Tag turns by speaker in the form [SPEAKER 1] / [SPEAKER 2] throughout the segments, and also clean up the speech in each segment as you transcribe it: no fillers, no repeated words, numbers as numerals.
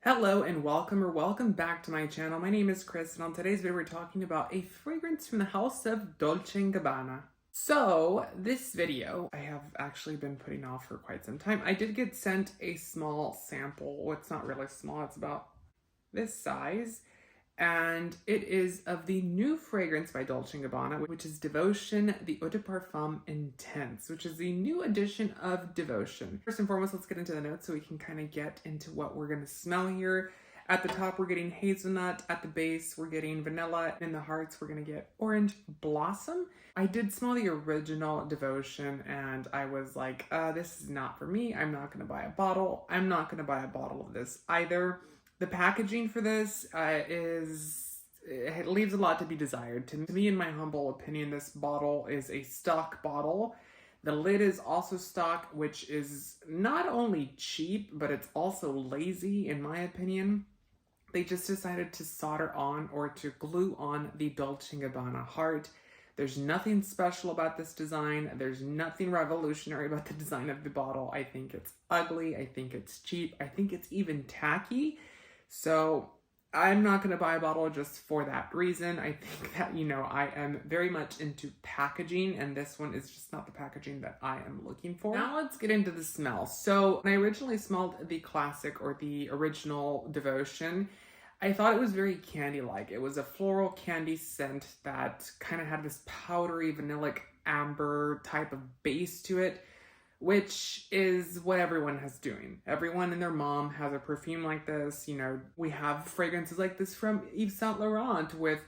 [SPEAKER 1] Hello and welcome back to my channel. My name is Chris and on today's video we're talking about a fragrance from the house of Dolce & Gabbana. So this video I have actually been putting off for quite some time. I did get sent a small sample. Well, it's not really small, it's about this size. And it is of the new fragrance by Dolce & Gabbana, which is Devotion, the Eau de Parfum Intense, which is the new edition of Devotion. First and foremost, let's get into the notes so we can kind of get into what we're going to smell here. At the top, we're getting hazelnut. At the base, we're getting vanilla. In the hearts, we're going to get orange blossom. I did smell the original Devotion and I was like, this is not for me. I'm not going to buy a bottle. I'm not going to buy a bottle of this either. The packaging for this it leaves a lot to be desired. To me, in my humble opinion, this bottle is a stock bottle. The lid is also stock, which is not only cheap, but it's also lazy, in my opinion. They just decided to solder on or to glue on the Dolce & Gabbana heart. There's nothing special about this design. There's nothing revolutionary about the design of the bottle. I think it's ugly. I think it's cheap. I think it's even tacky. So I'm not going to buy a bottle just for that reason. I think that, I am very much into packaging and this one is just not the packaging that I am looking for. Now let's get into the smell. So when I originally smelled the classic or the original Devotion, I thought it was very candy-like. It was a floral candy scent that kind of had this powdery vanillic amber type of base to it, which is what everyone has doing. Everyone and their mom has a perfume like this. We have fragrances like this from Yves Saint Laurent with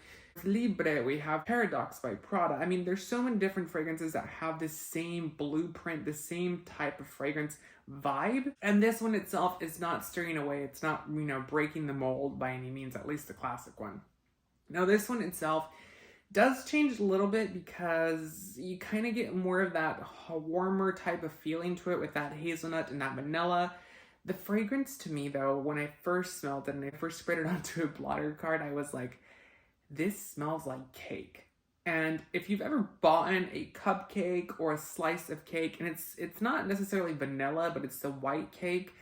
[SPEAKER 1] Libre. We have Paradox by Prada. I mean, there's so many different fragrances that have the same blueprint, the same type of fragrance vibe. And this one itself is not steering away. It's not, breaking the mold by any means, at least the classic one. Now, this one itself does change a little bit because you kind of get more of that warmer type of feeling to it with that hazelnut and that vanilla. The fragrance to me though, when I first smelled it and I first sprayed it onto a blotter card, I was like, this smells like cake. And if you've ever bought a cupcake or a slice of cake and it's not necessarily vanilla, but it's the white cake,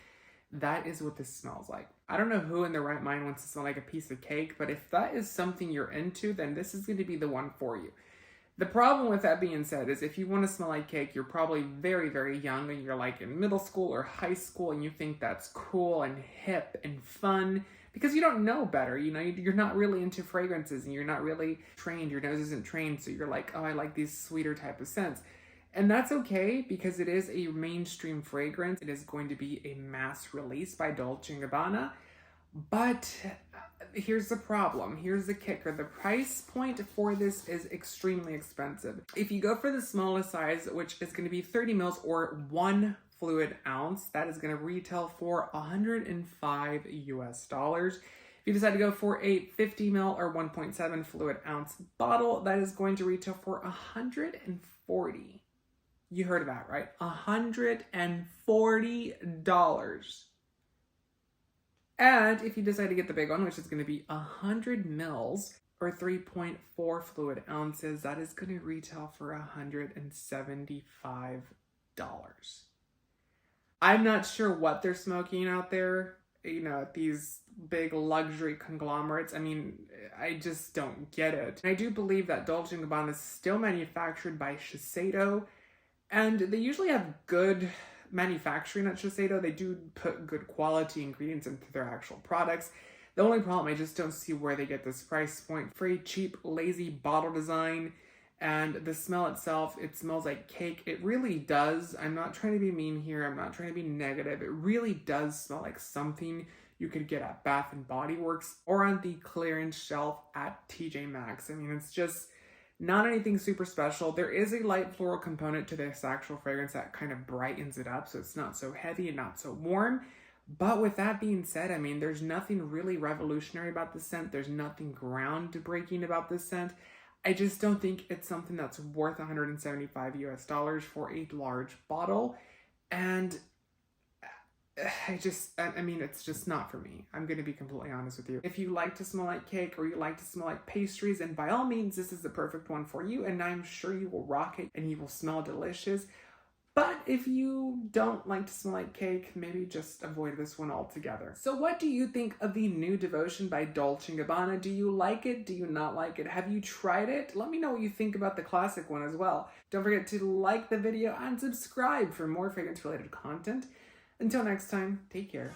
[SPEAKER 1] that is what this smells like. I don't know who in their right mind wants to smell like a piece of cake, but if that is something you're into, then this is going to be the one for you. The problem with that being said is if you want to smell like cake, you're probably very, very young and you're like in middle school or high school and you think that's cool and hip and fun because you don't know better. You're not really into fragrances and you're not really trained. Your nose isn't trained. So you're like, oh, I like these sweeter type of scents. And that's okay because it is a mainstream fragrance. It is going to be a mass release by Dolce & Gabbana. But here's the problem. Here's the kicker. The price point for this is extremely expensive. If you go for the smallest size, which is going to be 30 mils or 1 fluid ounce, that is going to retail for $105 US. If you decide to go for a 50 ml or 1.7 fluid ounce bottle, that is going to retail for $140. You heard that right, $140. And if you decide to get the big one, which is going to be 100 mils or 3.4 fluid ounces, that is going to retail for $175. I'm not sure what they're smoking out there, at these big luxury conglomerates. I mean, I just don't get it. And I do believe that Dolce & Gabbana is still manufactured by Shiseido, and they usually have good manufacturing at Shiseido. They do put good quality ingredients into their actual products. The only problem, I just don't see where they get this price point for a cheap, lazy bottle design. And the smell itself, it smells like cake. It really does. I'm not trying to be mean here. I'm not trying to be negative. It really does smell like something you could get at Bath & Body Works or on the clearance shelf at TJ Maxx. I mean, it's just not anything super special. There is a light floral component to this actual fragrance that kind of brightens it up so it's not so heavy and not so warm. But with that being said, I mean, there's nothing really revolutionary about the scent. There's nothing groundbreaking about this scent. I just don't think it's something that's worth $175 US for a large bottle. And it's just not for me. I'm going to be completely honest with you. If you like to smell like cake or you like to smell like pastries, then by all means, this is the perfect one for you. And I'm sure you will rock it and you will smell delicious. But if you don't like to smell like cake, maybe just avoid this one altogether. So what do you think of the new Devotion by Dolce & Gabbana? Do you like it? Do you not like it? Have you tried it? Let me know what you think about the classic one as well. Don't forget to like the video and subscribe for more fragrance related content. Until next time, take care.